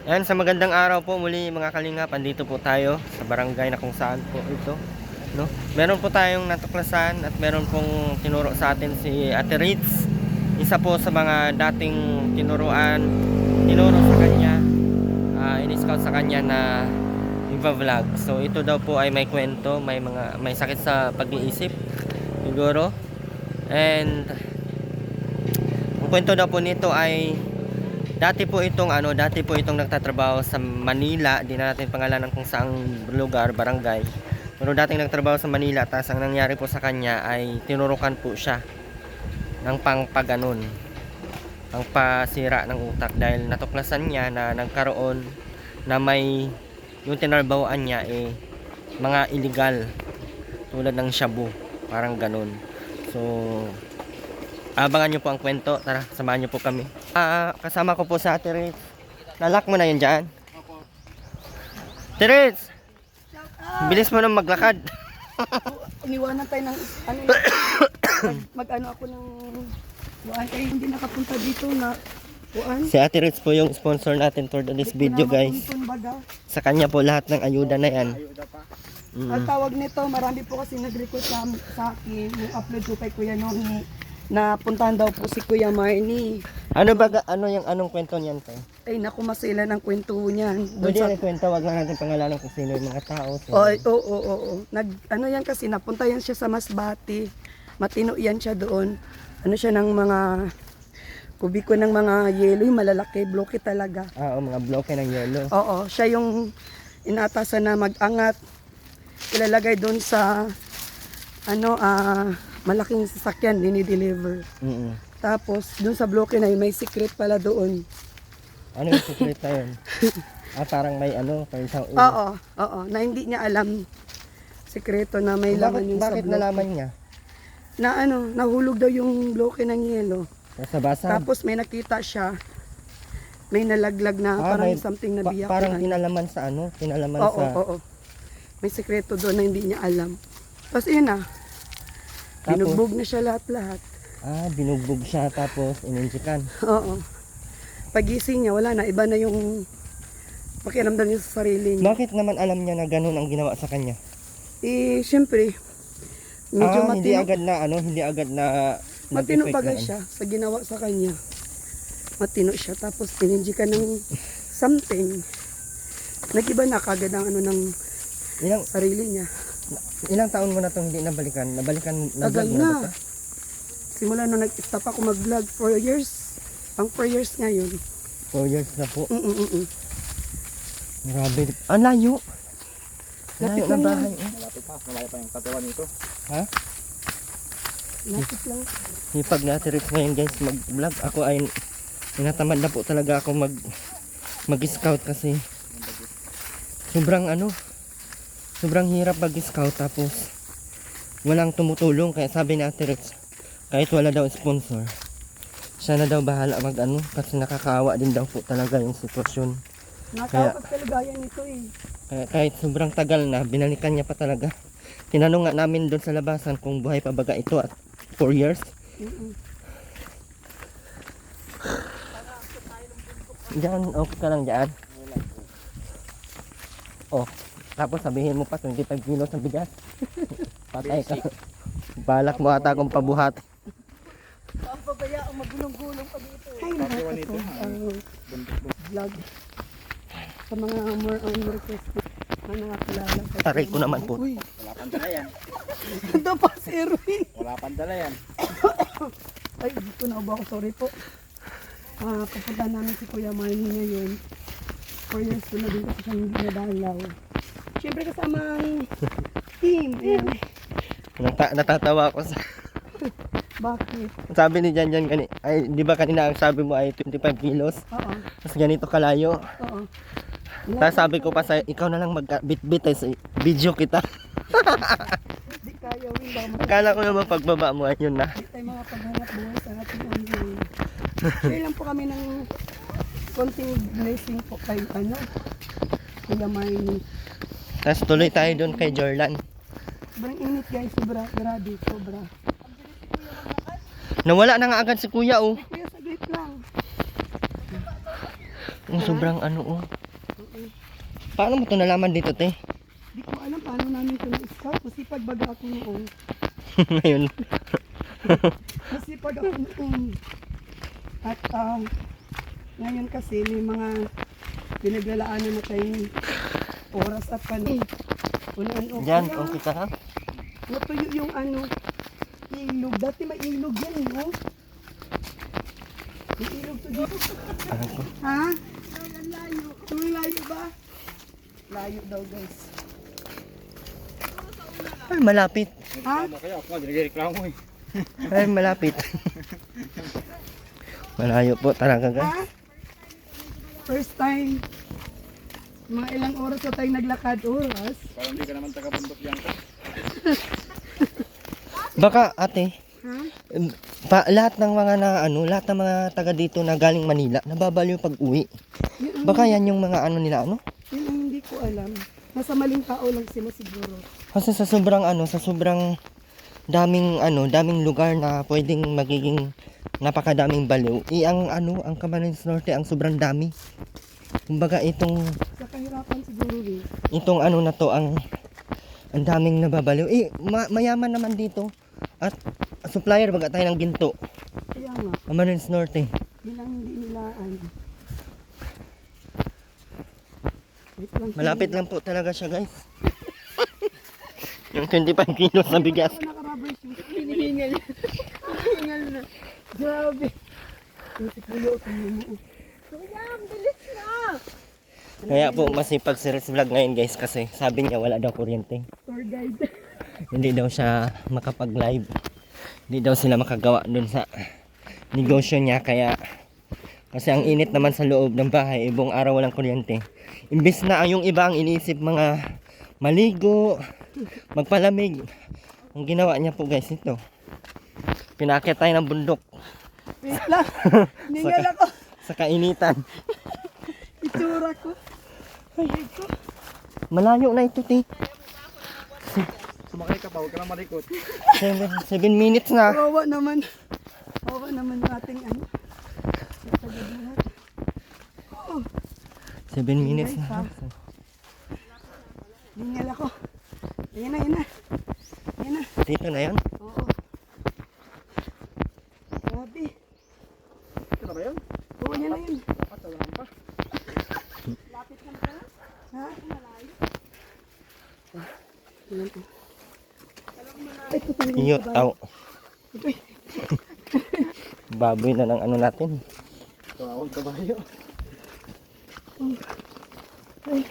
Yan, sa magandang araw po muli mga kalingap. Andito po tayo sa barangay na kung saan po ito, no? Meron po tayong natuklasan at meron pong tinuro sa atin si Ate Ritz. Isa po sa mga dating tinuro sa kanya, in-scout sa kanya na iba-vlog. So ito daw po ay may kwento, may sakit sa pag-iisip siguro. And ang kwento daw po nito ay dati po itong nagtatrabaho sa Manila. Di na natin pangalanan kung saang lugar, barangay. Pero dating nagtrabaho sa Manila, tapos ang nangyari po sa kanya ay tinurukan po siya ng pangpaganon, pangpasira ng utak, dahil natuklasan niya na nagkaroon na may yung tinarbawaan niya mga illegal tulad ng shabu, parang ganun. So abangan nyo po ang kwento. Tara, samahan nyo po kami. Kasama ko po sa Ate Ritz. Nalak mo na yun dyan? Opo. Ate Ritz! Bilis mo nang maglakad. Iniwanan tayo ng mag-ano ako ng buwan kayo hindi nakapunta dito na buwan. Si Ate Ritz po yung sponsor natin for this video, guys. Sa kanya po lahat ng ayuda na yan. Ang tawag nito, marami po kasi nag-request sa akin yung upload ko kay Kuya Nohi na puntahan daw po si Kuya Marnie. Anong kwento niyan po? Ay naku, masila ng kwento niyan. Pwede yung kwento, wag lang natin pangalanan kung sino yung mga tao. So. Oo. Yan kasi, napunta yan siya sa Masbate. Matino yan siya doon. Ano siya ng mga kubiko ng mga yelo, yung malalaki, bloke talaga. Oo, mga bloke ng yelo. Oo, siya yung inatasan na mag-angat. Ilalagay doon sa malaking sasakyan, dinideliver. Tapos, dun sa bloke na yun, may secret pala doon. Ano yung secret na yun? Parang may parang isang ulo. Oo, na hindi niya alam. Sekreto na may laman yung sa bloke. Bakit nalaman niya? Na nahulog daw yung bloke ng yelo. Sa basag? Tapos may nakita siya. May nalaglag na parang something na biyak. Parang kinalaman sa Oo. May sekreto doon na hindi niya alam. Tapos yun binugbog na siya lahat-lahat. Binugbog siya tapos ininjikan. Oo. Pagising niya, wala na. Iba na yung pakiramdam niya sa sarili niya. Bakit naman alam niya na ganun ang ginawa sa kanya? Siyempre, medyo Hindi agad na matino bagay siya sa ginawa sa kanya. Matino siya. Tapos ininjikan ng something. Nag-iba na kagad ang ng sarili niya. Ilang taon mo na itong hindi nabalikan? Tagal na. Simula nung nag-stop ako mag-vlog, 4 years. Pang 4 years ngayon. 4 years na po. Grabe. Layo. Lapit Layo lang na bahay. Malapit pa. Malayo pa yung kagawa nito. Ha? Lapit lang. Sipag na Ate Ritz ngayon, guys, mag-vlog. Ako ay tinatamad na po talaga ako mag-scout kasi sobrang hirap mag-scout, tapos walang tumutulong. Kaya sabi ni Ate Ritz, kahit wala daw sponsor, siya na daw bahala kasi nakakaawa din daw po talaga yung sitwasyon. Nakakawas kalagayan nito Kaya kahit sobrang tagal na, binalikan niya pa talaga. Tinanong nga namin doon sa labasan kung buhay pa baga ito at 4 years. Diyan, okay ka lang dyan. Tapos sabihin mo pa 25 kilos ng bigas. Patay ka. Balak mo ata akong pabuhat. Ang pabaya ang magulong-gulong pa dito. Ay, vlog. Sa mga more requested na nakakilala. Taray ko naman po. Uy, Wala pang dala yan. ito pa si Erwin. Wala pang dala yan. Ay, dito na ba ako? Sorry po. Papunta namin si Kuya Marnie ngayon. 4 years ko na din kasi siyang nadalaw. Siyempre kasama ang team. Natatawa ako sa... Bakit? Sabi ni Janjan di ba kanina ang sabi mo ay 25 kilos? Oo. Tapos ganito kalayo. Oo. Tapos sabi ko pa sa ikaw na lang mag-bit-bit sa video kita. Hindi kaya, Will. Akala ko naman pagbaba mo ayun na. Hindi tayo mga paghanap buhay sa ating online. Share lang po kami ng konting blessing po kay Kuya Marnie. Tapos tuloy tayo doon kay Jordan. Sobrang init guys, grabe, sobra. Nawala na nga agad si kuya Kuya, saglit lang. Sobrang Paano mo ito nalaman dito, te? Di ko alam paano namin ito na-scout. Masipag baga ako noon. Ngayon. Masipag ako noon. At ngayon kasi may mga pinaglalaanan na tayong oras at panahon. Unan-o. Diyan, okay ka ha? Natuyo yung ilog. Dati may ilog yan, no? May ilog to dito. Ano ko? Ha? Layo ba? Layo daw, guys. Ay, malapit. Ha? Kaya ako nga, dinagreklamo eh. Ay, malapit. Malayo po talaga, guys. Ha? First time. Mga ilang oras na tayong naglakad. Oras? Parang hindi ka naman taga-bundok yan ka. Baka, ate, Ha? lahat ng mga lahat ng mga taga dito na galing Manila, nababaliw pag uwi. Baka yan yung mga nila, Yun ang hindi ko alam. Nasa maling tao lang sila siguro. Kasi sa sobrang daming lugar na pwedeng magiging napakadaming baliw. Ang Camarines Norte ang sobrang dami. Kumbaga Sa kahirapan siguro eh. itong na to ang daming nababaliw. Mayaman naman dito. At supplier baga tayo ng ginto. Kaya nga, Camarines Norte. yun ang hindi nilaan. Wait lang. Malapit lang po talaga siya, guys. Yung 25 kilos na bigas. Ako naka-rubber shoes. Hinihingal. Hinihingal na. Grabe. Yung si Kuya, tingnan mo. Kuya, ang bilis na. Kaya po masipag si Riz Vlog ngayon, guys, kasi sabi niya wala daw kuryente. Tour guide. Hindi daw siya makapag-live. Hindi daw sila makagawa dun sa negosyo niya, kaya kasi ang init naman sa loob ng bahay, buong araw walang kuryente. Imbis na yung iba ang iniisip mga maligo, magpalamig, ang ginawa niya po, guys, ito. Pinakit tayo ng bundok Wait lang. Ningal ako. sa kainitan. Itsura ko. Ay ko. Malayo na ito, te. Sumakay ka pa, huwag ka lang marikot. 7 minutes na. Kawawa naman. Kawawa naman yung ating tagabuhat. Oh, 7 minutes na. ningal ako. Ayan na, ayan na. Ayan na. Dito na yan. Oo. Grabe. Ito na ba yun? Oo, yan na yun. Dapat, wala pa. Lapit lang ka? Ha? Malayo. Ayan ko. Ay, tutulong Iyo, yung aw. Ito. Baboy na ng natin. Tawag kabayo. Ay.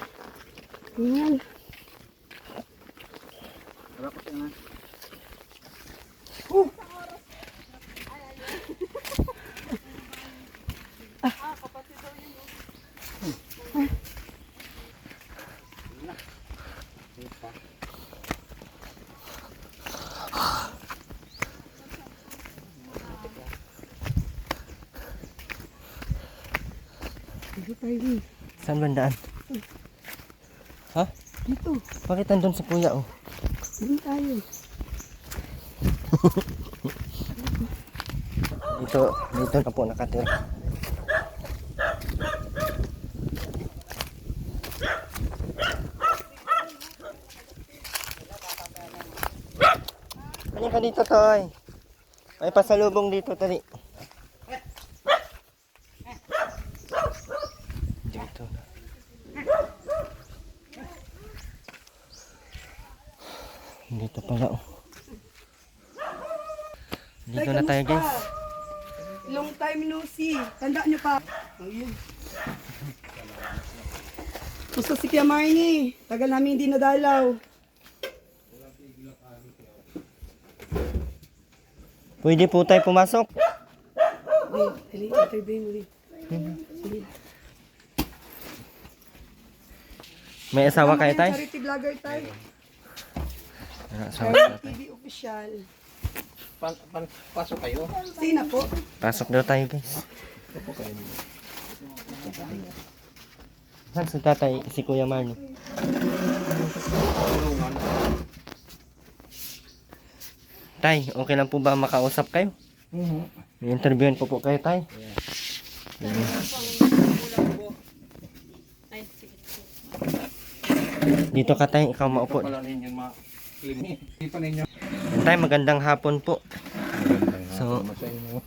Ningal. Wala ko siya na. Oh. Dito tayo din. Saan bandaan? Ha? Dito. Bakit nandun sa kuya, oh? Dito tayo. Dito na po nakatira. Halika ka dito, Toy. May pasalubong dito, tali. Dito na. Dito pala, oh. Dito na tayo, guys. Long time no see. Tandaan nyo pa. Ayun. Gusto si Kuya Marnie. Tagal namin hindi nadalaw. Pwede po tayo pumasok. Wait, dali. Ito ba yung Sige. May asawa kayo, Tama tayo? yan, charity vlogger tayo. May asawa Charity kayo, tayo? TV official. Pasok kayo. Sina po? Pasok daw tayo, guys. Saan si tatay, si Kuya Marnie? Tay, okay lang po ba makausap kayo? May interviewin po kayo, tay. Dito ka tayo, ikaw maupo. Pala ninyo ma-clean. Hindi pa ninyo. Tay, magandang hapon po. So, Sa inyo.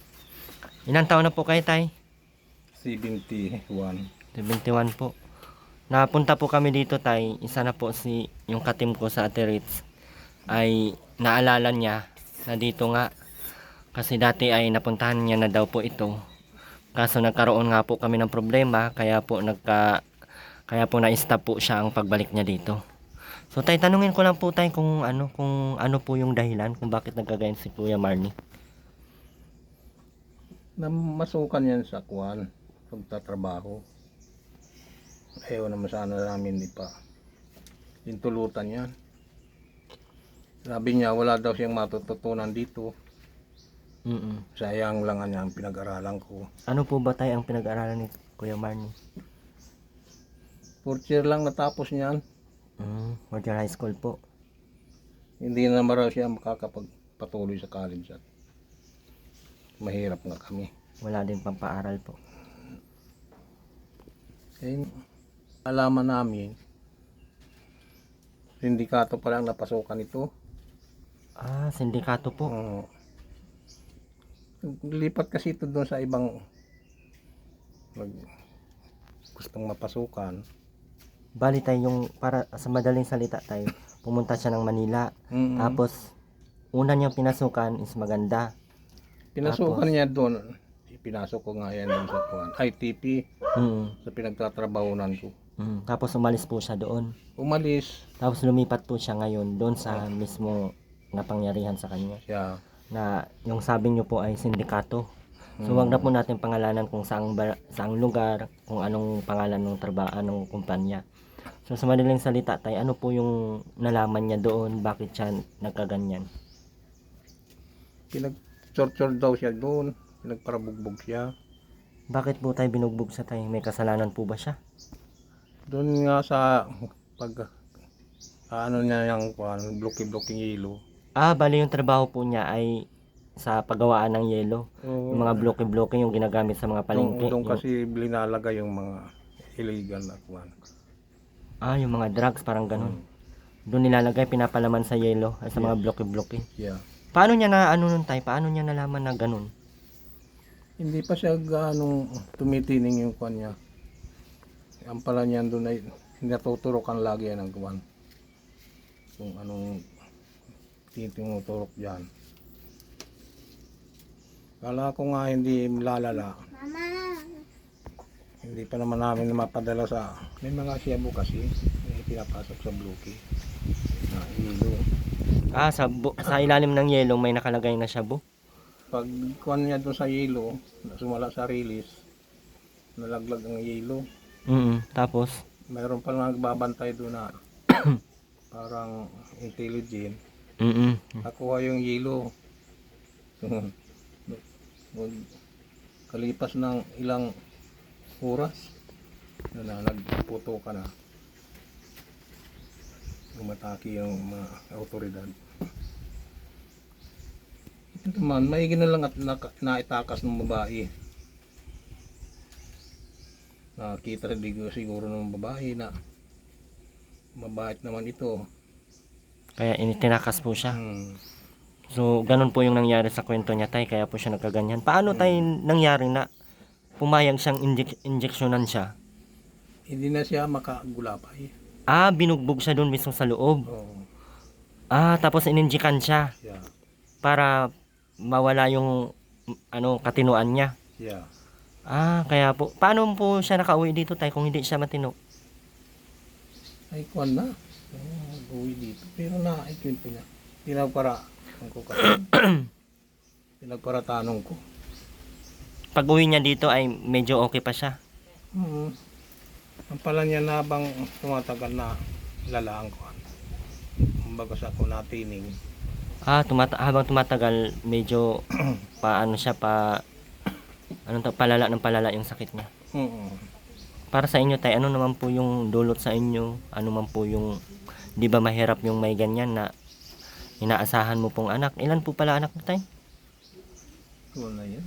ilang taon na po kayo, Tay? 71. 71 po. Napunta po kami dito, Tay. Isa na po yung katim ko sa Ate Ritz ay naalala niya na dito nga. Kasi dati ay napuntahan niya na daw po ito. Kaso nagkaroon nga po kami ng problema kaya po na-stop po siya ang pagbalik niya dito. So Tay, tanungin ko lang po Tay kung ano po yung dahilan kung bakit nagkagayon si Kuya Marnie. Masukan yan sa kuwan. Pagtatrabaho. Ayaw naman sana namin di pa. Intulutan yan. Sabi niya wala daw siyang matututunan dito. Sayang lang niya ang pinag-aralan ko. Ano po ba Tay ang pinag-aralan ni Kuya Marnie? 4th year lang natapos niyan. Model High School po. Hindi na raw siya makakapagpatuloy sa college at mahirap nga kami. Wala din pampaaral po. Eh, alaman namin, sindikato pa lang napasukan ito. Sindikato po. Lipat kasi ito doon sa ibang gustong mapasukan. Bali Tay, yung para sa madaling salita Tay, pumunta siya ng Manila. Tapos una niyang pinasukan is maganda. Pinasukan niya doon. Pinasok ko nga yan doon sa ITP. Sa pinagtatrabahunan ko. Tapos umalis po siya doon. Umalis Tapos lumipat po siya ngayon doon sa mismo napangyarihan sa kanya. siya. Na yung sabi niyo po ay sindikato. So wag na po natin pangalanan kung saang lugar, kung anong pangalan ng trabaho, anong kumpanya. So sa madaling salita Tay, ano po yung nalaman niya doon, bakit siya nagkaganyan? Pinag-torture daw siya doon. Pinagparabugbog siya. Bakit po Tay binugbog sa Tay? May kasalanan po ba siya? Doon nga sa niya yung blocky-blocking yelo. Bali yung trabaho po niya ay sa paggawaan ng yelo. Yung mga bloke-bloke yung ginagamit sa mga palengke. Doon kasi linalagay yung mga illegal na kuwan. Yung mga drugs, parang ganun. Doon nilalagay, pinapalaman sa yelo, sa mga bloke-bloke. Yeah. Paano niya na, nun Tay? Paano niya nalaman na ganun? Hindi pa siya ganong tumitining yung kuwan niya. Ang pala niyan doon ay natuturokan lagi yan ng kuwan. Kung anong tinuturok dyan. Kala ko nga hindi lalala. Hindi pa naman namin mapadala sa... May mga siyabo kasi. May pinapasok sa bloke. Na ilo. Sa ilalim ng yelo may nakalagay na shabu? Pag kuwan niya doon sa yelo, sumala sa release, nalaglag ang yelo. Tapos? Mayroon pa lang nagbabantay doon na parang intelligent. Nakuha yung yelo. Kalipas ng ilang oras, nagputo ka na. Umatake yung mga autoridad. Ito naman, maigi na lang at naitakas ng babae. Nakita siguro ng babae na mabait naman ito. Kaya tinakas po siya. So, ganun po yung nangyari sa kwento niya Tay, kaya po siya nagkaganyan. Paano Tay nangyari na pumayag siyang injeksyonan siya? Hindi na siya makagulapay. Binugbog siya doon mismo sa loob. Oo. Tapos ininjikan siya Yeah. para mawala yung katinuan niya. Yeah. Kaya po. Paano po siya nakauwi dito Tay kung hindi siya matino? Ay, kuwan na. Uwi dito. Pero ikwento niya. Pinagparaan ko kasi. Pinagparatanong ko. Pag uwi niya dito ay medyo okay pa siya. Ang pala niya na bang tumatagal na lalaan ko. Kumbaga sa ako natining. Habang tumatagal, medyo palala ng palala yung sakit niya. Para sa inyo Tay, ano naman po yung dulot sa inyo? Ano man po yung, di ba mahirap yung may ganyan na inaasahan mo pong anak? Ilan po pala anak mo Tay? Wala yan.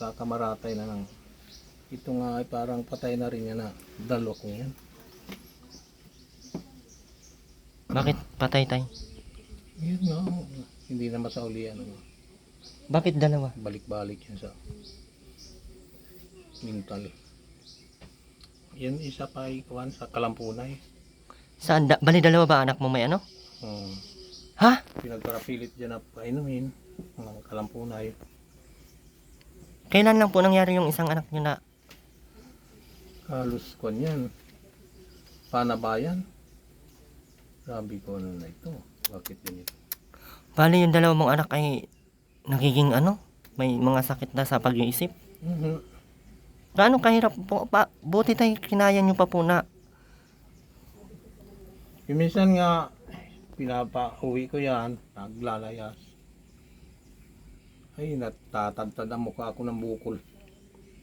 Kakamaratay na lang. Ito nga ay parang patay na rin yan na dalo ko yan. Bakit patay tay? Yun nga, hindi na masaulian. Bakit dalawa? Balik-balik yan sa mental. Yan isa pa ikuan sa Kalampunay. Saan? Bali dalawa ba anak mo may ano? Hmm. Ha? Pinagparapilit dyan na painumin. Mga Kalampunay. Kailan lang po nangyari yung isang anak nyo na Halos kwan yan. Panabayan. Sabi ko ano na ito. Bakit ganito? bali yung dalawa mong anak ay nagiging ano? May mga sakit na sa pag-iisip? Mhm. Gaano kahirap po? Buti tayo kinaya nyo pa po na Yung minsan nga, pinapa-uwi ko yan, naglalayas. Ay, natatagtad ang mukha ako ng bukol.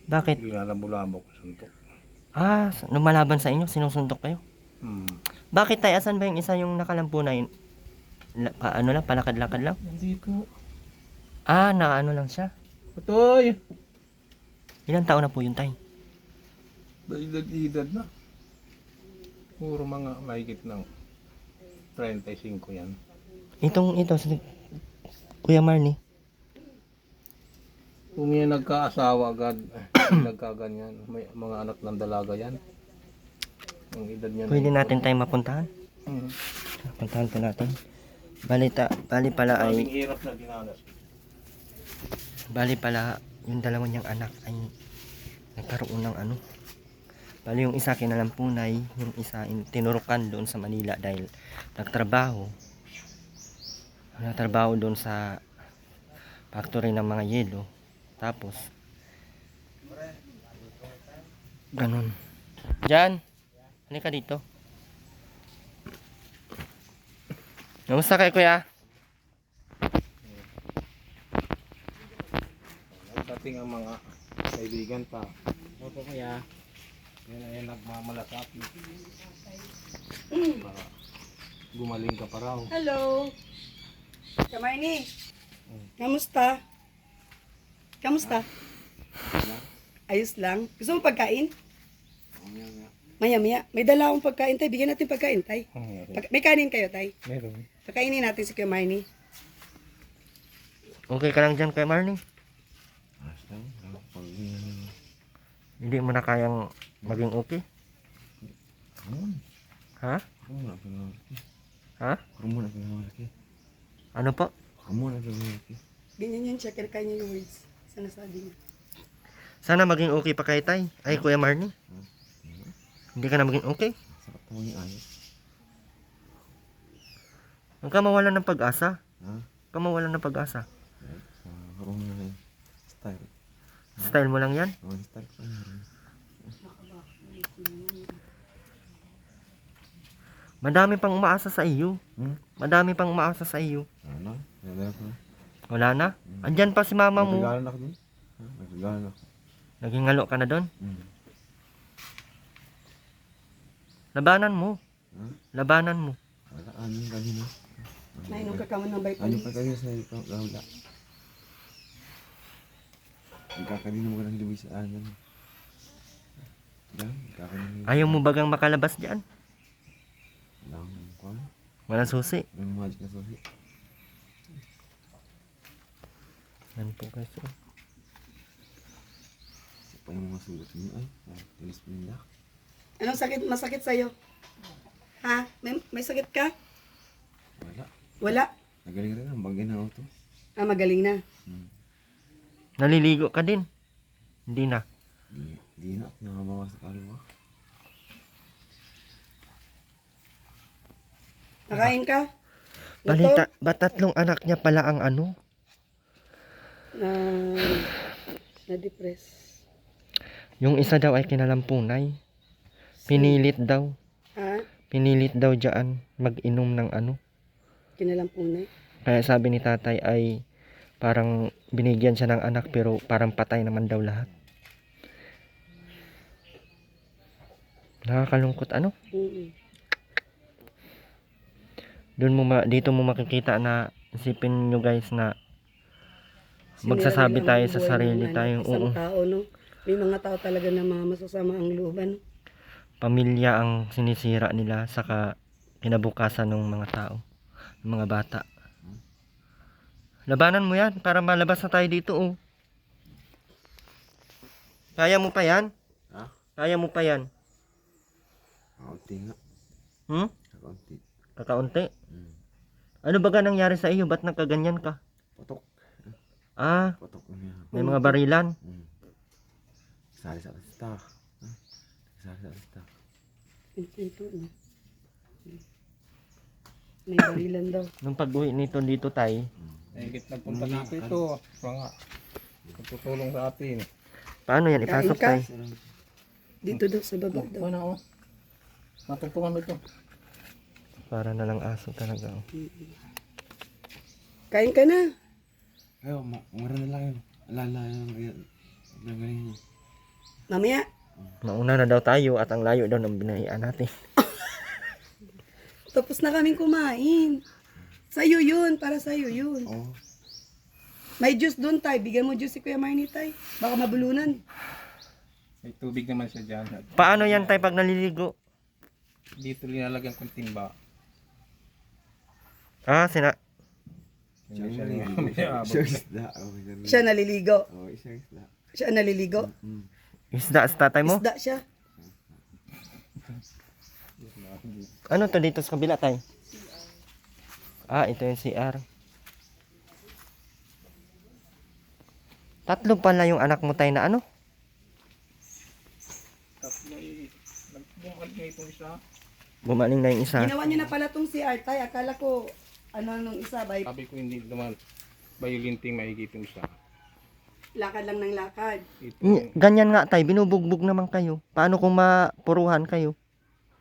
bakit? Ginalabo-labo ko suntok. Lumalaban sa inyo? Sinusuntok kayo? Hmm. Bakit tayo? Asan ba yung isa yung nakalampunay? Ano lang? Palakad-lakad lang? Nandito. Na ano lang siya? Patoy! Ilang taon na po yun tay? Edad na. Puro mga mahigit ng 35 yan. Ito si Kuya Marnie. Kung yan nagkaasawa agad, nagkaganyan, may mga anak ng dalaga yan. Ang edad niya. Pwede natin tayo mapuntahan? Mhm. Puntahan po natin. Bali pala Kaming ay hirap na dinanas. Bali pala yung dalawa niyang anak ay nagkaroon ng ano. Bali yung isa kinalampunay, yung isa tinurukan doon sa Manila dahil nagtrabaho doon sa factory ng mga yelo. Tapos ganun. Jan, halika dito. Kamusta kayo kuya? Dating ang mga kaibigan pa. Opo kuya. Yan ay nagmamalasakit. Para gumaling ka pa raw. Hello. Kamarni. Kamusta? Kamusta? Ayos lang. Gusto mo pagkain? Maya-maya. May dala akong pagkain, tay. Bigyan natin pagkain, tay. May kanin kayo, tay. Meron. Pagkainin natin si Kuya Marnie. Okay ka lang dyan kay Marnie? Hindi mo na kayang maging okay? Ha? Ha? Ano po? Ganyan yan siya. Kaya niya yung words. Sana sabi niya. Sana maging okay pa kay tay. Ay Kuya Marnie. Hindi ka na maging okay? Huwag ka mawalan ng pag-asa. Huwag ka mawalan ng pag-asa. Style mo lang yan. Madami pang umaasa sa iyo. Madami pang umaasa sa iyo. Wala na? Andyan pa si mama mo. Naging ngalo ka na doon? Labanan mo. Labanan mo. Nainom ka kamo ng vitamins. Ayaw mo bagang makalabas dyan? Walang susi. Yan po kasi. Anong sakit? Masakit sa'yo? Ha? May sakit ka? Wala? Nagaling rin ang bagay na auto. Magaling na. Naliligo ka din? Hindi na. Di na, nakabawas sa kalwa. Nakain ka? Balita, ba tatlong anak niya pala ang ano? Na-depress. Yung isa daw ay kinalampunay. Pinilit daw. Ha? Pinilit daw dyan mag-inom ng ano. Kinalampunay. Kaya sabi ni tatay ay parang binigyan siya ng anak pero parang patay naman daw lahat. Nakakalungkot ano? Dito mo makikita na isipin nyo guys na magsasabi tayo sa sarili tayo. Isang tao, no? May mga tao talaga na mga masasama ang loob, ano? Pamilya ang sinisira nila saka kinabukasan ng mga tao, ng mga bata. Labanan mo yan para malabas na tayo dito, oh. Kaya mo pa yan? Ha? Kaya mo pa yan? Kaunti nga. Hmm? Kaunti. Kakaunti? Hmm. Ano ba ga nangyari sa iyo? Ba't nagkaganyan ka? Putok. Ah, Putok na niya. may mga barilan. Hmm. Sali sa kasta. Sali sa kasta. Ito, may barilan daw. Nung pag-uwi nito dito tayo, Higit nagpunta dito ito. Mga tutulong sa atin. paano yan? Ipasok Kain ka? tayo. Dito daw sa baba daw. Ano oh. Matungtungan mo ito. Para na lang aso talaga, oh. Kain ka na. Ayaw, umara na lang yun. Alala yun. Nagaling niya. Mamaya. Mauna na daw tayo at ang layo daw ng binahian natin. Tapos na kaming kumain. Sa'yo yun. Para sa'yo yun. Oo. May juice doon tay. Bigyan mo juice si Kuya Marnie tay. Baka mabulunan. May tubig naman siya dyan. Paano yan tayo pag naliligo? Dito linalagyan kong timba. Ah, Hindi siya linalagyan. Isang isda. Oh, isang Siya naliligo. Oh, isang isda. Siya naliligo. Hmm. isda sa tatay mo? Isda siya. Ano to dito sa kabila tayo? Ah, ito yung CR. Tatlo pala yung anak mo tayo na ano? Tapos nagbukan niya itong isa. Gumaling na yung isa. Ginawa niyo na pala tong si Artay. Akala ko ano nung isa ba Sabi ko hindi naman bayulinting mahigit yung isa. lakad lang ng lakad. Ito yung, Ganyan nga tayo, binubugbog naman kayo. Paano kung mapuruhan kayo?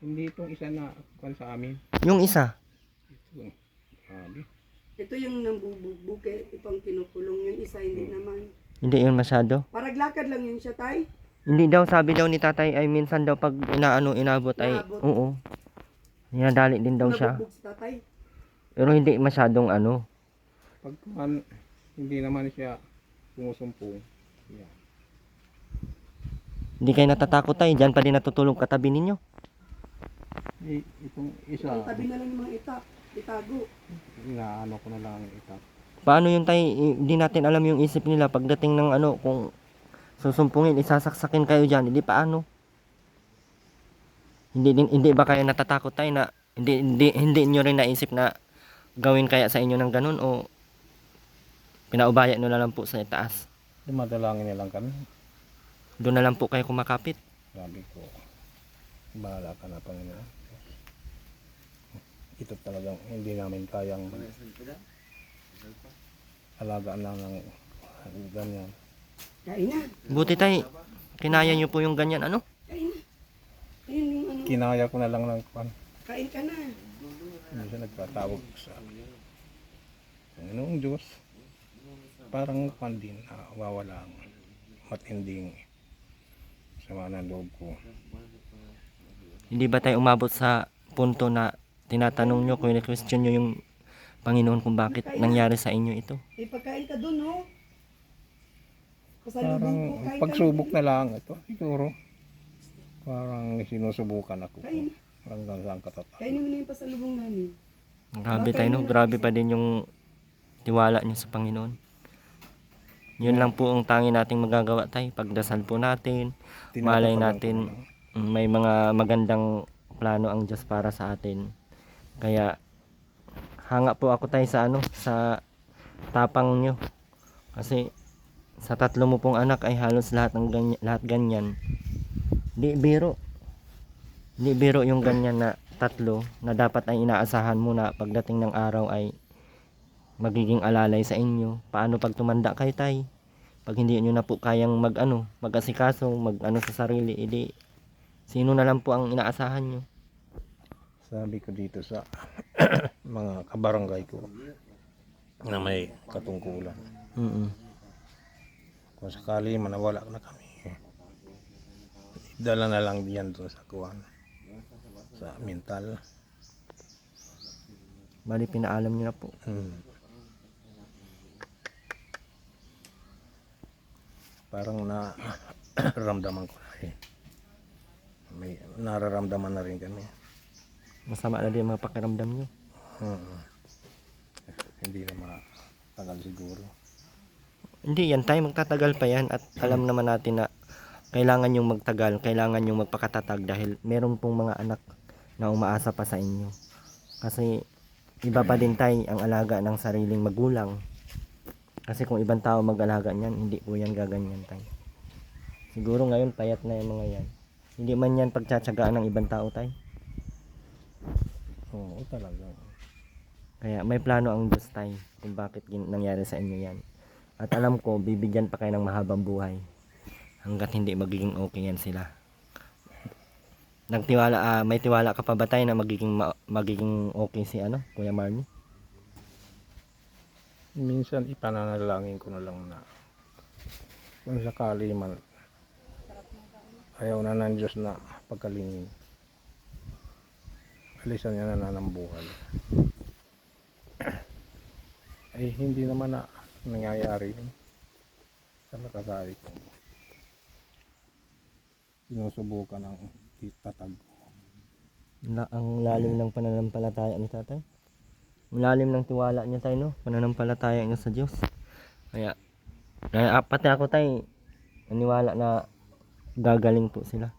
hindi itong isa na kwan sa amin. Yung isa, Ito. Sabi. Ito yung nambubugbog eh, ipang kinukulong yung isa hindi naman. hindi yun masyado. Paraglakad lang yun siya tay. Hindi daw, sabi daw ni tatay ay minsan daw pag inabot ay, Inaabot. oo. Dinadali din daw siya. Nabugbog si tatay. Pero hindi masyadong ano. Pag kwan, hindi naman siya sumusumpong. Yeah. Hindi kayo natatakot tayo, dyan pa din natutulog katabi ninyo. Itong isa, Ang tabi na lang yung mga itak. Itago. inaano ko na lang ito. Paano yun tayo, hindi natin alam yung isip nila pagdating ng ano, kung susumpungin, isasaksakin kayo dyan, hindi paano? Hindi ba kayo natatakot tayo na hindi nyo rin naisip na gawin kaya sa inyo ng ganun o pinaubaya nyo na lang po sa taas? Dumadalangin nilang kami. Doon na lang po kayo kumakapit. Sabi ko, bahala ka na Panginoon. Ito talagang hindi namin kayang alagaan lang ng ganyan. Kain na. Buti tayo, kinaya nyo po yung ganyan ano? Kain na. Ayun yung ano. Kinaya ko na lang ng kwan. Kain ka na. Hindi siya nagtatawag sa Panginoong Diyos. Parang kwan din na wawala ang matinding sama ng loob ko. Hindi ba tayo umabot sa punto na tinatanong nyo, question nyo yung Panginoon kung bakit nangyari sa inyo ito? Eh, pagkain ka dun, oh. Parang Pasalubong ko, kain pagsubok ka na lang ito siguro. Parang sinusubukan ako Kain. hanggang saan katatapos. Kainin mo na yung pasalubong namin. Grabe tayo no, grabe pa din yung tiwala nyo sa Panginoon. Yun lang po ang tangi nating magagawa tayo. Pagdasal po natin, malay natin may mga magandang plano ang Diyos para sa atin. Kaya hanga po ako tayo sa ano, sa tapang nyo. Kasi sa tatlo mo pong anak ay halos lahat ng ganyan. Di biro. Di biro yung ganyan na tatlo na dapat ay inaasahan mo na pagdating ng araw ay magiging alalay sa inyo. Paano pag tumanda kayo tay? Pag hindi nyo na po kayang mag-asikaso, mag-ano sa sarili, edi sino na lang po ang inaasahan nyo? Sabi ko dito sa mga kabarangay ko na may katungkulan. Kung sakali manawala na kami, dala na lang diyan doon sa kuwan, sa mental. Bali pinaalam nyo na po. Parang na ramdaman ko na eh. May nararamdaman na rin kami. Masama na din ang mga pakiramdam nyo. Mm. Hindi na matagal siguro. Hindi yan tayo, magtatagal pa yan at alam naman natin na kailangan yung magtagal, kailangan yung magpakatatag dahil meron pong mga anak na umaasa pa sa inyo. Kasi iba pa din tayo ang alaga ng sariling magulang. Kasi kung ibang tao mag-alaga niyan, hindi po yan gaganyan tayo. Siguro ngayon payat na yung mga yan. Hindi man yan pagtsatsagaan ng ibang tao tayo. Oo, talaga. Kaya may plano ang Diyos tayo kung bakit nangyari sa inyo yan. At alam ko, bibigyan pa kayo ng mahabang buhay hanggat hindi magiging okay yan sila. May tiwala ka pa ba tayo na magiging okay si Kuya Marnie? Minsan ipananalangin ko na lang na kung sakali man ayaw na ng Diyos na pagkalingin, alisan niya na ng buhay. Ay hindi naman na nangyayari yun. Sa makasari ko sinusubukan ng itatag. Ang lalim ng pananampalataya ni tatay. Ang lalim ng tiwala niya tayo, no? Pananampalataya niya sa Diyos. Kaya pati ako tayo, naniwala na gagaling po sila.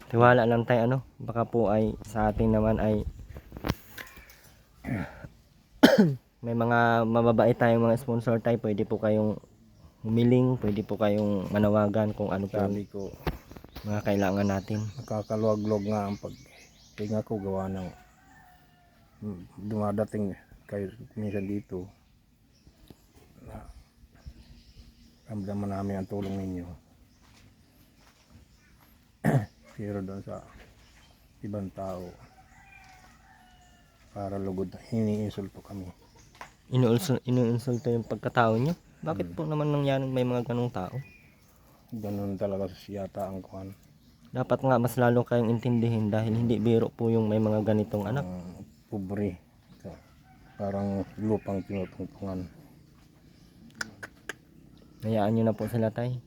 Tiwala lang tayo, baka po ay sa atin naman ay may mga mababait tayong mga sponsor tayo, pwede po kayong humiling, pwede po kayong manawagan kung ano po Sabi ko, mga kailangan natin. nakakaluwag-luwag nga ang paghinga ko gawa ng dumadating kayo minsan dito na ramdaman namin ang tulong ninyo. Pero doon sa ibang tao para lugod iniinsulto kami. Inuinsulto yung pagkatao nyo? Bakit po naman nangyari may mga ganong tao? Ganun talaga siyata ang kuhan. Dapat nga mas lalo kayong intindihin dahil hindi biro po yung may mga ganitong anak. Pobre. Parang lupang tinutungtungan. Hayaan nyo na po sila tay.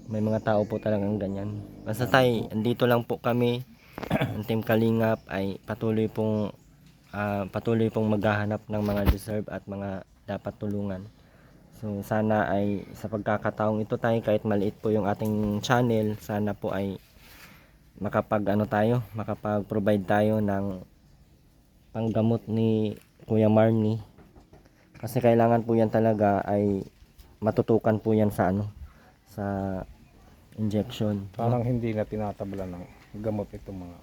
May mga tao po talagang ganyan. Basta tay, andito lang po kami. Ang Team Kalingap ay patuloy pong maghahanap ng mga deserve at mga dapat tulungan. So sana ay sa pagkakataong ito tayo, kahit maliit po yung ating channel, sana po ay makapag-provide tayo ng panggamot ni Kuya Marnie. Kasi kailangan po yan talaga ay matutukan po yan sa sa injection. Parang hindi na tinatabla ng gamot itong mga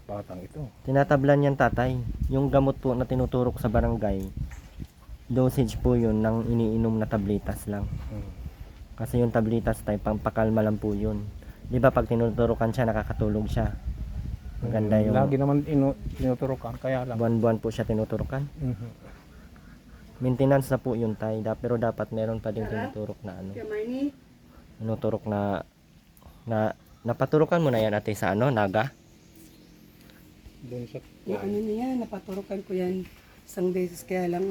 batang ito. Tinatablan yan tatay. Yung gamot po na tinuturok sa barangay, dosage po yun ng iniinom na tabletas lang. Kasi yung tabletas tayo, pampakalma lang po yun. Di ba pag tinuturokan siya, nakakatulog siya. Maganda yung Lagi naman tinuturukan, kaya lang. buwan-buwan po siya tinuturokan. Maintenance na po yun tayo. Pero dapat meron pa din tinuturok na Kuya Marnie, tinuturok na napaturukan mo na yan ate sa Naga? Doon sa yung na yan, napaturukan ko yan isang beses, kaya lang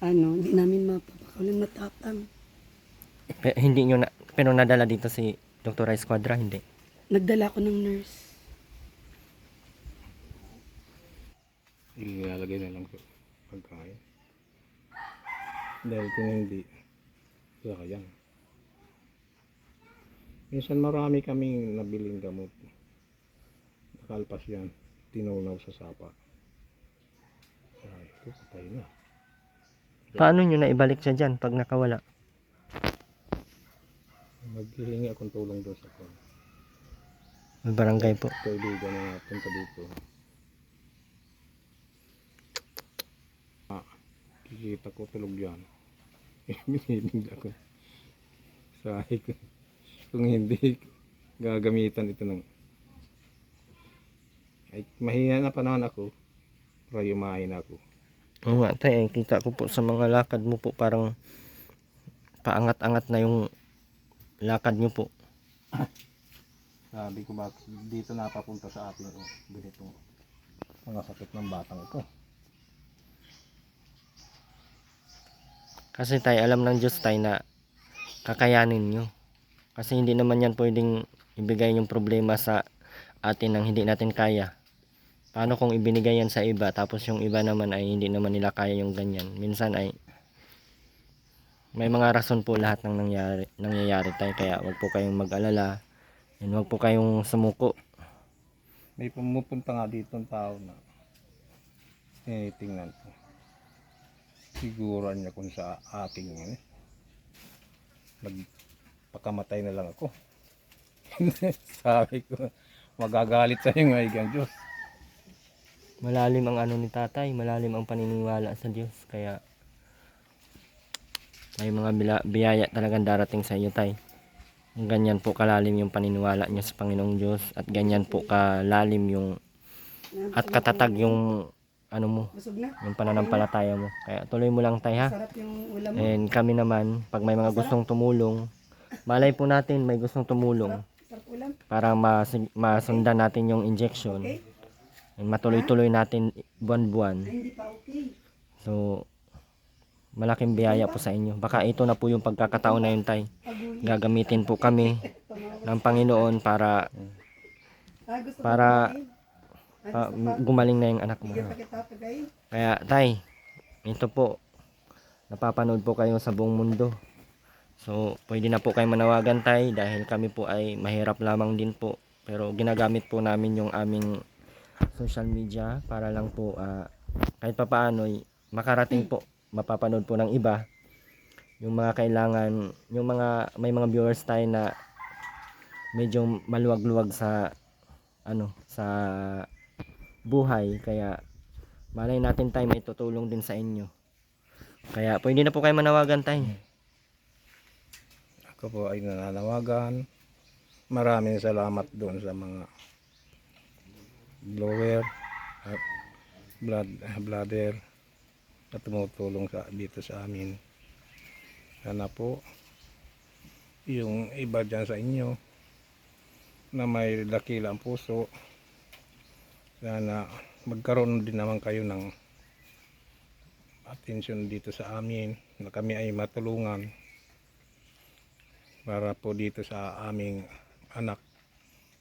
hindi namin mapapakawalan matapang. Hindi nyo pero nadala dito si Dr. Esquadra, hindi? Nagdala ko ng nurse. ilalagay na lang sa pagkain. Dahil kung hindi, sayang. Minsan marami kaming nabiling gamot. Nakalpas yan, tinunaw sa sapa. Ay, ito patay na. Paano nyo na ibalik siya dyan pag nakawala? Maghihingi akong tulong doon sa kwan. May barangay po. Kaibigan na punta dito. Kikita ko tulog yan. Mininig ako. Sahi ko. Kung hindi, gagamitan ito ng ay mahina na panahon ako para yumain ako. Oo nga tay, kita ko po sa mga lakad mo po parang paangat-angat na yung lakad nyo po. Sabi ko bakit dito napapunta sa atin ganitong mga sakit ng batang ito. Kasi tayo alam ng Diyos tayo na kakayanin nyo. Kasi hindi naman yan pwedeng ibigay yung problema sa atin ng hindi natin kaya. Paano kung ibinigay yan sa iba tapos yung iba naman ay hindi naman nila kaya yung ganyan. Minsan ay may mga rason po lahat ng nangyayari tayo, kaya wag po kayong mag-alala and wag po kayong sumuko. May pumupunta nga dito ang tao na tinitingnan ko. Siguran niya kung sa aking magpakamatay na lang ako. Sabi ko, magagalit sa iyo ng Diyos. Malalim ang ano ni tatay, malalim ang paniniwala sa Diyos, kaya may mga biyaya talagang darating sa iyo, tay. Ganyan po kalalim yung paniniwala niyo sa Panginoong Diyos, at ganyan po kalalim yung at katatag yung ano mo, Busog na. yung pananampalataya mo. Kaya tuloy mo lang, tay, ha. Sarap yung ulam mo. And kami naman, pag may mga gustong tumulong, malay po natin may gustong tumulong Sarap ulam. para masundan natin yung injection. Okay? And matuloy-tuloy natin buwan-buwan. Ay, hindi pa okay. So, malaking biyaya po sa inyo. Baka ito na po yung pagkakataon na yun, tay. Agoy. Gagamitin po kami ng Panginoon para Gusto ko para kumain. Gusto pa. gumaling na yung anak mo. Bigyan pa kita pagkain. Kaya, tay, ito po, napapanood po kayo sa buong mundo. So, pwede na po kayo manawagan, tay, dahil kami po ay mahirap lamang din po. Pero ginagamit po namin yung aming social media para lang po kahit papaano makarating po, mapapanood po ng iba yung mga kailangan, yung mga may mga viewers tayo na medyo maluwag-luwag sa sa buhay, kaya malay natin tayo may tutulong din sa inyo. Kaya pwede na po kayo manawagan, tayo. Ako po ay nananawagan. Maraming salamat doon sa mga blower, bladder na tumutulong dito sa amin. Sana po yung iba dyan sa inyo na may dakilang puso, sana magkaroon din naman kayo ng atensyon dito sa amin, na kami ay matulungan para po dito sa aming anak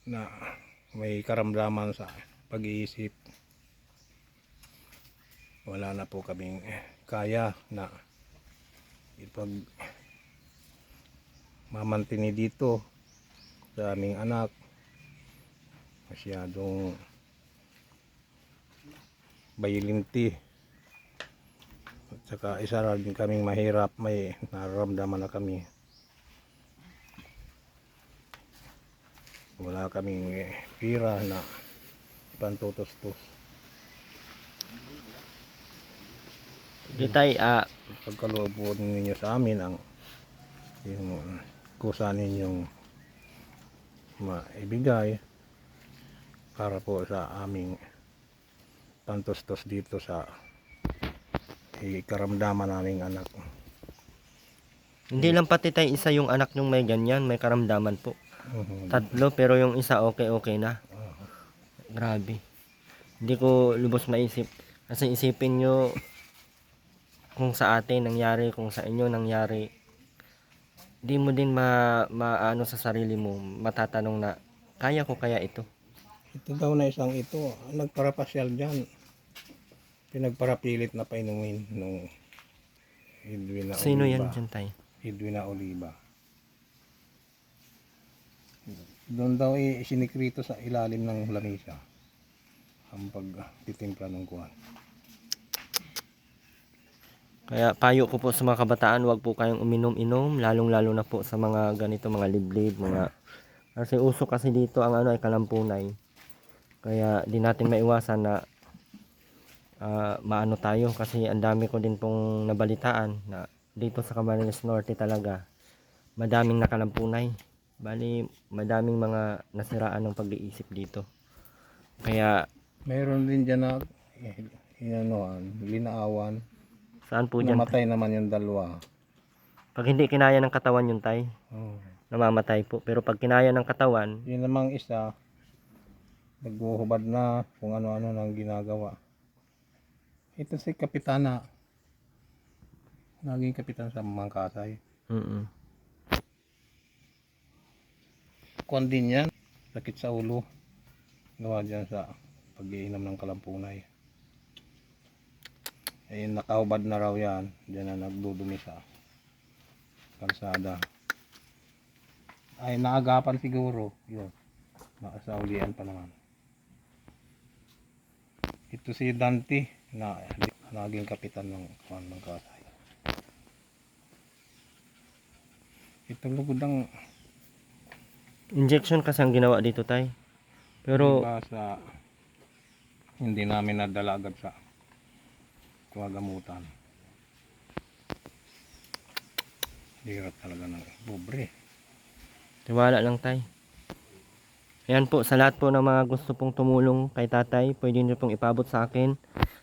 na may karamdaman sa pag-iisip. Wala na po kaming kaya na ipag mamantini dito sa aming anak. Masyadong bayilinti, at saka isa rin kaming mahirap, may nararamdaman na kami. Wala kaming pira na pantutos-tos. Di, tay, Pagkaloob po ninyo sa amin ang yung kusa ninyong maibigay para po sa aming pantustos dito sa karamdaman naming anak. hindi lang pati, tay, isa yung anak nyong may ganyan, may karamdaman po. Tatlo, pero yung isa okay na. Grabe. Hindi ko lubos maisip. Kasi isipin nyo, kung sa atin nangyari, kung sa inyo nangyari, di mo din maano sa sarili mo, matatanong na, kaya ko kaya ito? Ito daw na isang ito, nagparapasyal dyan. Pinagparapilit na painumin nung Edwina Oliva. Sino yan dyan, tay? Edwina Oliva. Doon daw sinikrito sa ilalim ng lamisa ang pagtitimpla ng kuwan. Kaya payo ko po sa mga kabataan, wag po kayong uminom-inom, lalong-lalo na po sa mga ganito, mga liblib, kasi uso kasi dito ang ay kalampunay. Kaya di natin maiwasan na maano tayo, kasi ang dami ko din pong nabalitaan na dito sa Camarines Norte talaga madaming nakalampunay. Bali, madaming mga nasiraan ng pag-iisip dito. Kaya Mayroon din dyan na linaawan. saan po dyan? Namatay naman yung dalawa. Pag hindi kinaya ng katawan yun, tay, namamatay po. Pero pag kinaya ng katawan, Yun namang isa, nagbuhubad na kung ano-ano nang ginagawa. Ito si Kapitana. Naging kapitan sa Mangkasay. Kuwan din yan. Sakit sa ulo. gawa dyan sa pag-iinom ng kalampunay. Eh nakahubad na raw yan, dyan na nagdudumi sa kalsada. Ay naagapan siguro, yun, nakasaulian pa naman. Ito si Dante na naging kapitan ng Kasay. Ito lugod ang Injection kasi ang ginawa dito tay. Pero iba sa hindi namin nadala agad sa gamutan. Hirap talaga ng pobre. tiwala lang tay. Ayan po, sa lahat po ng mga gusto pong tumulong kay tatay, pwede nyo pong ipabot sa akin.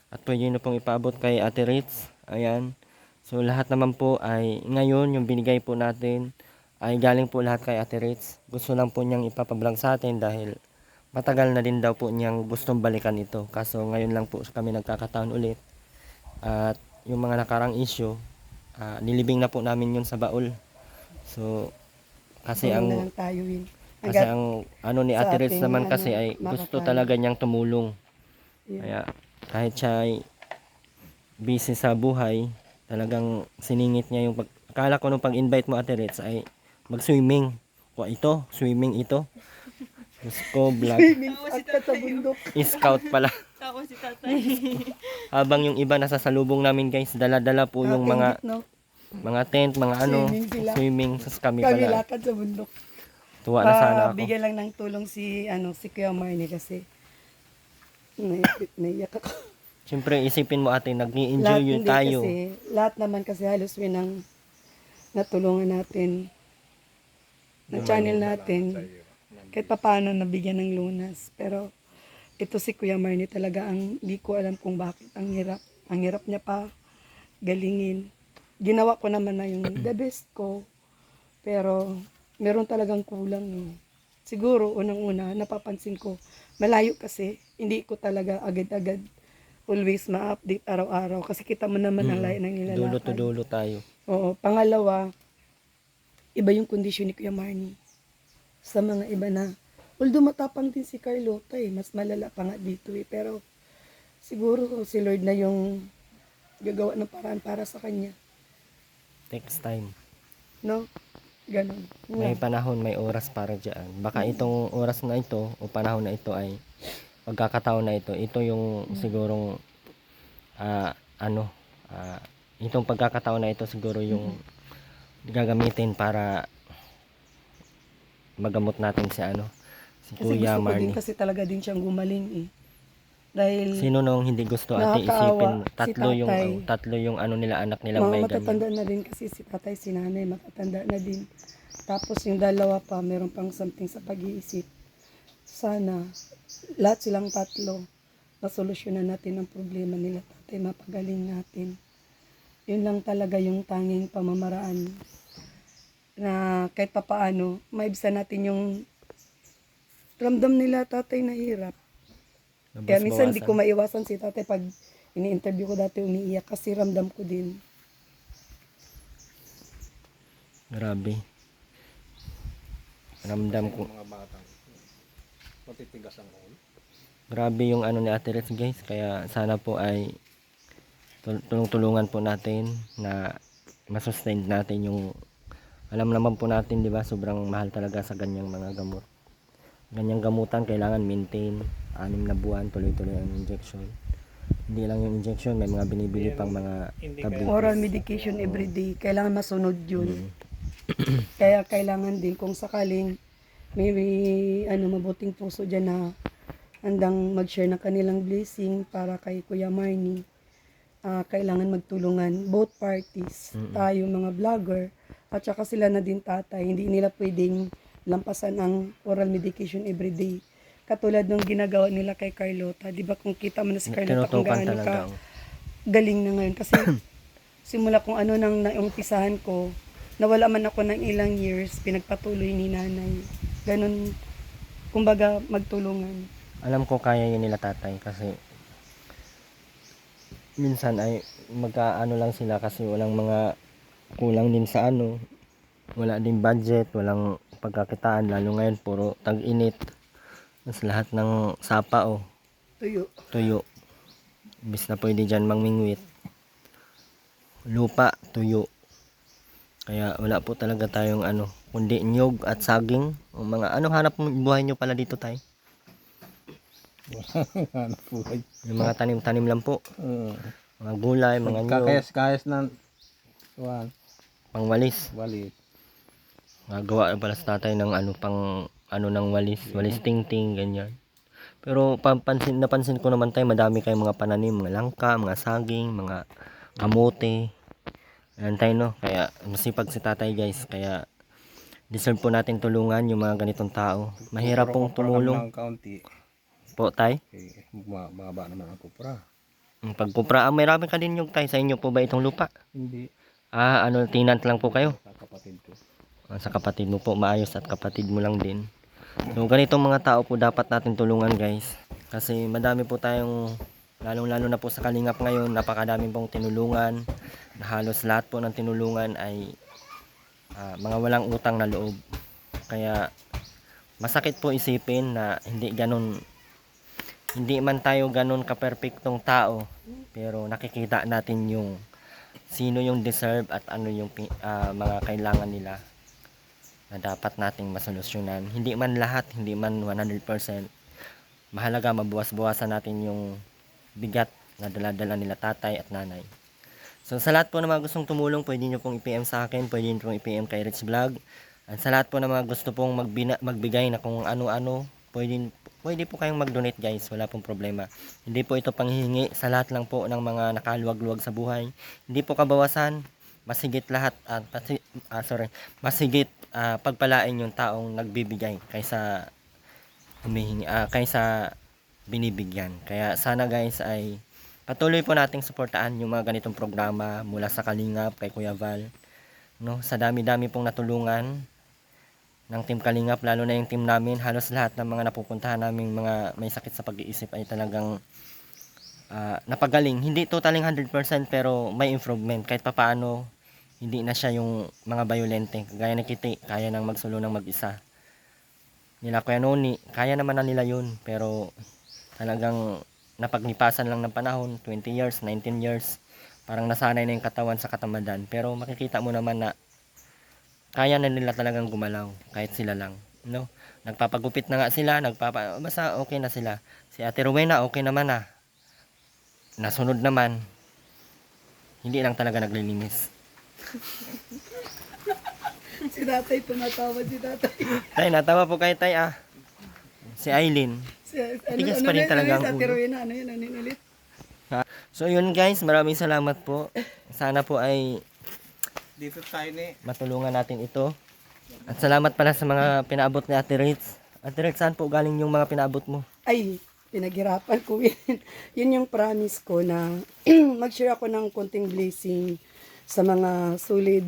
At pwede nyo pong ipabot kay Ate Ritz. Ayan. So lahat naman po ay ngayon yung binigay po natin ay galing po lahat kay Ate Ritz. Gusto lang po niyang ipapablog sa atin dahil matagal na din daw po niyang gustong balikan ito. Kaso ngayon lang po kami nagkakataon ulit. At yung mga nakarang issue, nilibing na po namin yun sa baul. So kasi Tulong na ang lang tayo yun. kasi ang ano ni sa Ate Ritz ating, naman ano, kasi ay gusto makakaya. talaga niyang tumulong. Yun. Kaya kahit siya ay busy sa buhay, talagang siningit niya yung akala ko nung pag-invite mo Ate Ritz ay mag-swimming. O ito, swimming ito. Diyos ko, vlog. Swimming at sa bundok. Scout pala. Tawa si tatay. Habang yung iba nasa salubong namin guys, dala-dala po yung mga No? tent, mga ano, Swimming sila. swimming. Sa kami Kami pala. lakad sa bundok. Tuwa na sana ako. Bigyan lang ng tulong si Kuya Marnie kasi naiyak ako. Siyempre, isipin mo ate, nag-i-enjoy yun hindi tayo. Kasi, lahat naman kasi halos winang natulungan natin, na channel natin, kahit paano nabigyan ng lunas. Pero ito si Kuya Marnie talaga ang di ko alam kung bakit ang hirap. Ang hirap niya pa galingin. Ginawa ko naman na yung the best ko. Pero meron talagang kulang. Siguro unang-una napapansin ko malayo kasi hindi ko talaga agad-agad always ma-update araw-araw kasi kita mo naman ang layo ng nilalakad. Dulo to dulo tayo. Oo. Pangalawa, iba yung kondisyon ni Kuya Marnie. Sa mga iba na, although matapang din si Carlota mas malala pa nga dito Pero siguro si Lord na yung gagawa ng paraan para sa kanya. Takes time. No? Ganon. May panahon, may oras para dyan. Baka itong oras na ito o panahon na ito ay pagkakataon na ito yung sigurong itong pagkakataon na ito siguro yung gagamitin para magamot natin si Kasi Kuya gusto ko din Marnie. kasi talaga din siyang gumaling Dahil Sino nung hindi gusto ate nakakaawa isipin si tatay. tatlo yung ano nila anak nila mga may matatanda ganyan. na din kasi si tatay, si nanay, matatanda na din. Tapos yung dalawa pa, meron pang something sa pag-iisip. Sana, lahat silang tatlo, masolusyonan natin ang problema nila tatay, mapagaling natin. Yun lang talaga yung tanging pamamaraan na kahit papaano, maibsan natin yung ramdam nila tatay na hirap. Kaya minsan di ko maiwasan si tatay pag ini-interview ko dati umiiyak kasi ramdam ko din. Grabe. Ramdam ko. Mga batang matitigas ang ulo. Grabe yung ano ni Ate Ritz guys. Kaya sana po ay tulong-tulungan po natin na masustain natin yung alam naman po natin, di ba, sobrang mahal talaga sa ganyang mga gamot. Ganyang gamutan kailangan maintain 6 na buwan tuloy-tuloy ang injection. Hindi lang yung injection, may mga binibili pang mga tablet. Oral medication everyday, kailangan masunod yun. Kaya kailangan din kung sakaling may mabuting puso dyan na handang mag-share ng kanilang blessing para kay Kuya Marnie. Kailangan magtulungan both parties, tayo mga vlogger at saka sila na din tatay. Hindi nila pwedeng lampasan ang oral medication everyday. Katulad ng ginagawa nila kay Carlota. Di ba kung kita mo na si Carlota kung Tinutukan gaano talaga. ka galing na ngayon. Kasi simula kung ano nang naumpisahan ko, nawala man ako ng ilang years, pinagpatuloy ni nanay. Ganon, kumbaga magtulungan. Alam ko kaya yun nila tatay kasi minsan ay magkaano lang sila kasi walang mga kulang din sa wala din budget, walang pagkakitaan, lalo ngayon puro tag-init. Tapos lahat ng sapa Tuyo. tuyo. Imbis na pwede dyan mangmingwit. Lupa, tuyo. Kaya wala po talaga tayong kundi nyog at saging. O mga hanap buhay nyo pala dito tay? Hanap buhay. Yung mga tanim-tanim lang po. Oo. Mga gulay, mga nyog, Kakayas-kayas na kuwan, pangwalis. balik. Nagawa pala sa tatay ng ng walis ting-ting, ganyan. Pero napansin ko naman tayo, madami kayong mga pananim, mga langka, mga saging, mga kamote. Ayan tayo, no? Kaya masipag si tatay, guys. Kaya deserve po natin tulungan yung mga ganitong tao. Mahirap pong tumulong Ng kaunti. po, tay. Eh, mababa naman ang kupra. Pagkupra, marami ka din yung tay. Sa inyo po ba itong lupa? Hindi. Tenant lang po kayo? Sa kapatid ko. Sa kapatid mo po, maayos at kapatid mo lang din. So ganitong mga tao po dapat natin tulungan, guys. Kasi madami po tayong, lalong-lalo na po sa Kalingap ngayon, napakadami pong tinulungan. Na halos lahat po ng tinulungan ay mga walang utang na loob. Kaya masakit po isipin na hindi man tayo ganun ka-perfectong tao, pero nakikita natin yung sino yung deserve at ano yung mga kailangan nila na dapat nating masolusyonan. Hindi man lahat, hindi man 100%. Mahalaga mabuwas-buwasan natin yung bigat na dala-dala nila tatay at nanay. So sa lahat po na mga gustong tumulong, pwede nyo pong i-PM sa akin, pwede nyo pong i-PM kay Rich Vlog. At sa lahat po na mga gusto pong magbigay na kung ano-ano, pwede po kayong mag-donate, guys, wala pong problema. Hindi po ito panghihingi, sa lahat lang po ng mga nakaluwag-luwag sa buhay. Hindi po kabawasan, masigit lahat masigit pagpalain yung taong nagbibigay kaysa humihingi, kaysa binibigyan. Kaya sana, guys, ay patuloy po nating suportahan yung mga ganitong programa mula sa Kalingap kay Kuya Val, no? Sa dami-dami pong natulungan ng Team Kalingap, lalo na yung team namin, halos lahat ng mga napupuntahan namin mga may sakit sa pag-iisip ay talagang napagaling. Hindi totaling 100% pero may improvement. Kahit papaano, hindi na siya yung mga violente. Gaya ni Kitty, kaya nang magsulo ng mag-isa. Nila Kuya Noni, kaya naman na nila yun. Pero talagang napaglipasan lang ng panahon, 20 years, 19 years. Parang nasanay na yung katawan sa katamadan. Pero makikita mo naman na kaya na nila talagang gumalaw kahit sila lang, no? Nagpapagupit na nga sila, basta okay na sila. Si Ate Rowena okay naman na. Nasunod naman. Hindi lang talaga naglilinis. Si tatay, tumatawa si tatay. Tay, natawa po kay Tay Si Aileen. Tigas pa rin talaga ang Sa ulo. Tiruina, ano yun ulit? So yun, guys, maraming salamat po. Sana po ay Dito tayo ni. matulungan natin ito. At salamat pala sa mga pinaabot ni Ate Ritz. Ate Ritz, saan po galing yung mga pinaabot mo? Ay, pinaghirapan ko yun. Yun yung promise ko na mag-share ako ng konting blessing sa mga solid,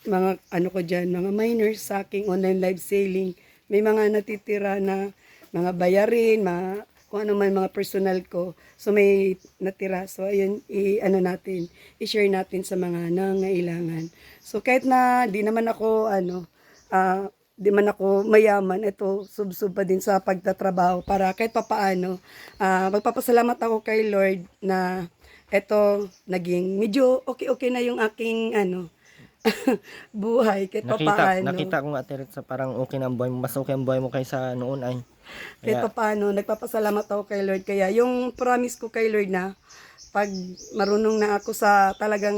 mga ano ko dyan, mga minors sa aking online live selling. May mga natitira na mga bayarin, kung ano man mga personal ko. So may natira. So ayun, i-share natin sa mga nangailangan. So kahit na di naman ako di man ako mayaman, ito subsub pa din sa pagtatrabaho para kahit papaano magpapasalamat ako kay Lord na ito naging medyo okay na yung aking buhay kahit papaano. Nakita ko nga, Ate Ritz, parang okay na ang buhay mo. Mas okay ang buhay mo kaysa noon ay. Kahit papaano, nagpapasalamat ako kay Lord. Kaya yung promise ko kay Lord na pag marunong na ako sa talagang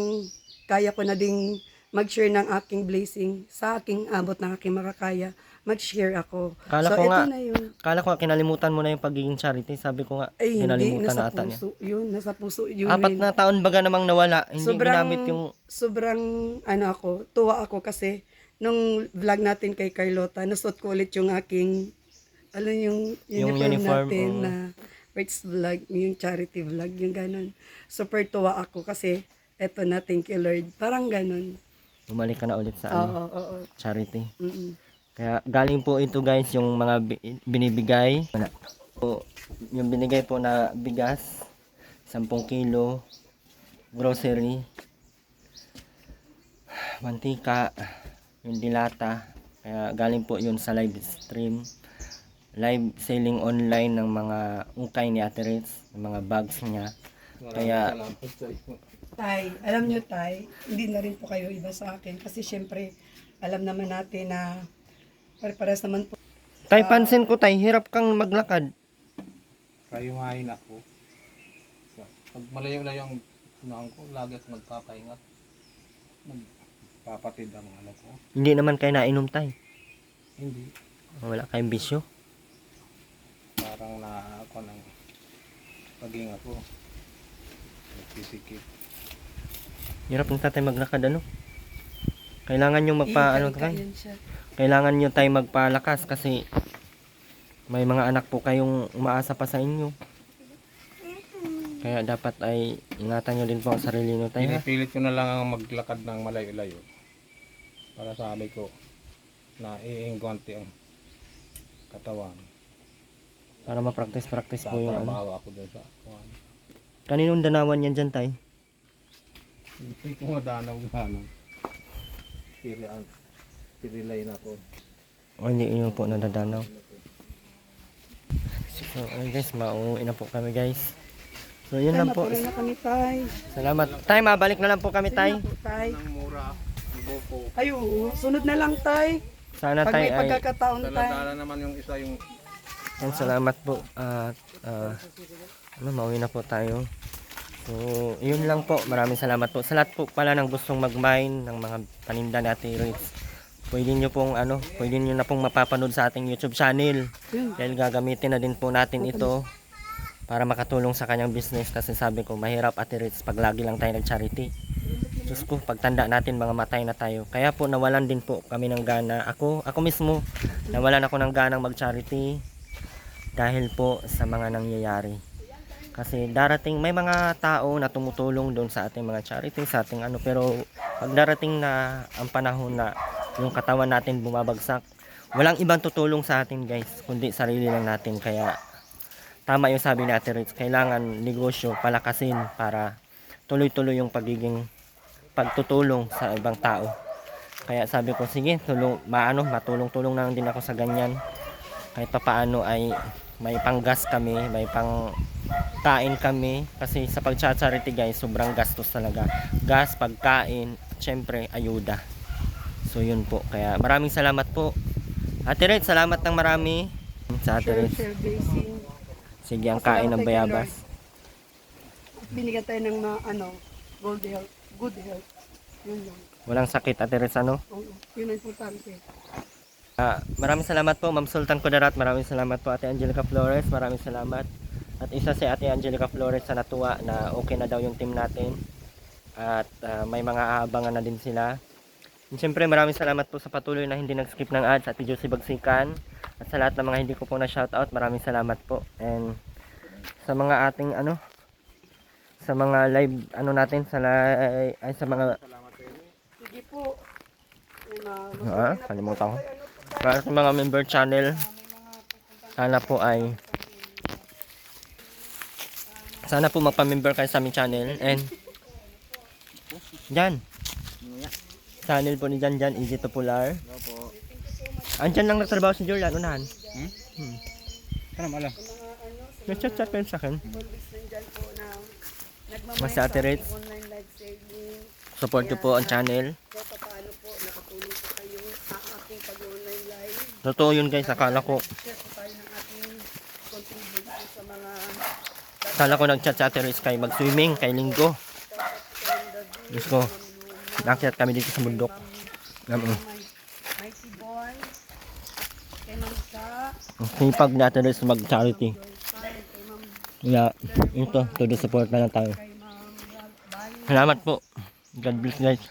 kaya ko na ding mag-share ng aking blessing sa aking abot ng aking makakaya, mag-share ako. Kala So ko ito nga, na yun. Kala ko nga kinalimutan mo na yung pagiging charity. Sabi ko nga, Ay, hindi, kinalimutan na nasa ata niya. puso yun. Nasa puso yun. 4 na taon baga namang nawala. Hindi ginamit yung Sobrang, tuwa ako kasi nung vlog natin kay Carlota, nasuot ko ulit yung aking, yung uniform natin oo. na Rich Vlog, yung charity vlog, yung ganun. Super tuwa ako kasi, eto na, thank you Lord. Parang ganun. bumalik ka na ulit sa Oo. charity. Mm-mm. Kaya galing po ito, guys, yung mga binibigay. Po, yung binigay po na bigas, 10 kilo, grocery, mantika, yung dilata. Kaya galing po yun sa live stream. live selling online ng mga ukay ni Ate Ritz, ng mga bags niya. Kaya- Maraming salamat sa iyo. Tay, alam nyo tay, hindi na rin po kayo iba sa akin kasi syempre alam naman natin na pare-pares naman po. Tay, pansin ko tay, hirap kang maglakad. Kayumahin ako. Pag malayo-layo ang unahan ko, lagi ako nagpapahinga. Nagpapatid ang ano ko. Hindi naman kayo nainom tay. Hindi. Wala kayong bisyo. Parang na ako ng paghinga ko. Nagsisikip. Hirap ng tatay maglakad ano. Kailangan nyo magpa ano tay. Yan siya. Kailangan nyo tay magpalakas kasi may mga anak po kayong umaasa pa sa inyo. Kaya dapat ay ingatan nyo din po ang sarili nyo tay ha. Pinipilit ko na lang ang maglakad ng malayo-layo. Para sabi ko na iinggonti ang katawan. Para ma-practice po yung ano. Trabaho ako doon sa kuwan. Kaninong danawan yan dyan tay? Hindi ko madanaw-danaw. Pirilay na ako. O hindi nyo po nadadanaw. So ayun guys, mauwi na po kami guys. So yun Tay, lang po. matuloy na kami tay. Salamat. Tay, mabalik na lang po kami tay. Sige na po, tay. Ang mura, ang buko. Ay, oo. Sunod na lang tay. Sana Pag tay may ay pagkakataon tay. Dala-dala naman yung isa yung yan, salamat po. At mauwi na po tayo. So, yun lang po. Maraming salamat po. Sa lahat po pala ng gustong mag-mine ng mga paninda natin Ritz. Pwede nyo pong pwede nyo na pong mapapanood sa ating YouTube channel. Yun. Dahil gagamitin na din po natin ito para makatulong sa kanyang business kasi sabi ko mahirap Ate Ritz pag lagi lang tayo nag-charity. Diyos ko, pagtanda natin mga matay na tayo. Kaya po nawalan din po kami ng gana. Ako mismo, nawalan ako ng ganang mag-charity dahil po sa mga nangyayari. Kasi darating, may mga tao na tumutulong doon sa ating mga charity, sa ating ano, pero pag darating na ang panahon na yung katawan natin bumabagsak, walang ibang tutulong sa atin guys, kundi sarili lang natin. Kaya tama yung sabi ni Ate Ritz, kailangan negosyo palakasin para tuloy-tuloy yung pagtutulong sa ibang tao. Kaya sabi ko, sige, matulong-tulong na lang din ako sa ganyan. Kahit pa paano ay may panggas kami, may pang kain kami. Kasi sa pag-charity guys, sobrang gastos talaga. Gas, pagkain, syempre, ayuda. So yun po. Kaya maraming salamat po. Ate Ritz, salamat ng marami. Sa Ate Ritz. Share blessing. Sige, ang kain ng bayabas. Binigyan tayo ng good health. Yun lang. Walang sakit, Ate Ritz, ano? Oo, yun ang importante. Maraming salamat po, Ma'am Sultan Kudarat. Maraming salamat po, Ate Angelica Flores. Maraming salamat. At isa si Ate Angelica Flores sa natuwa na okay na daw yung team natin. At may mga aabangan na din sila. And syempre, maraming salamat po sa patuloy na hindi nag-skip ng ads. Ate Josie Bagsikan. At sa lahat ng mga hindi ko po na shoutout, maraming salamat po. And sa mga ating sa mga live natin sa mga Sige po. kalimutan ko. Para sa mga member channel, sana po magpa-member kayo sa aming channel. And Jan, channel po ni Jan, Easy to Pular. Andyan lang nagtrabaho si Julian, unahan. Ano alam? Nag-chat kayo sa akin. Nandyan po na Mas si Ate Ritz, online live saving. support nyo po ang channel. So, paano po nakatulong po kayo sa ating pag-online live. Totoo yun guys, akala ko Share po tayo ng ating contribution sa mga nag-chat si Ate Ritz kay mag-swimming, kay Linggo. Diyos ko, nakyat kami dito sa bundok. Mighty Boy, kay Ma'am Sa, Ang sipag ni Ate Ritz mag-charity. kay Ma'am Kaya, ito, to the support na lang tayo. kay Ma'am Bali. Salamat po. God bless guys.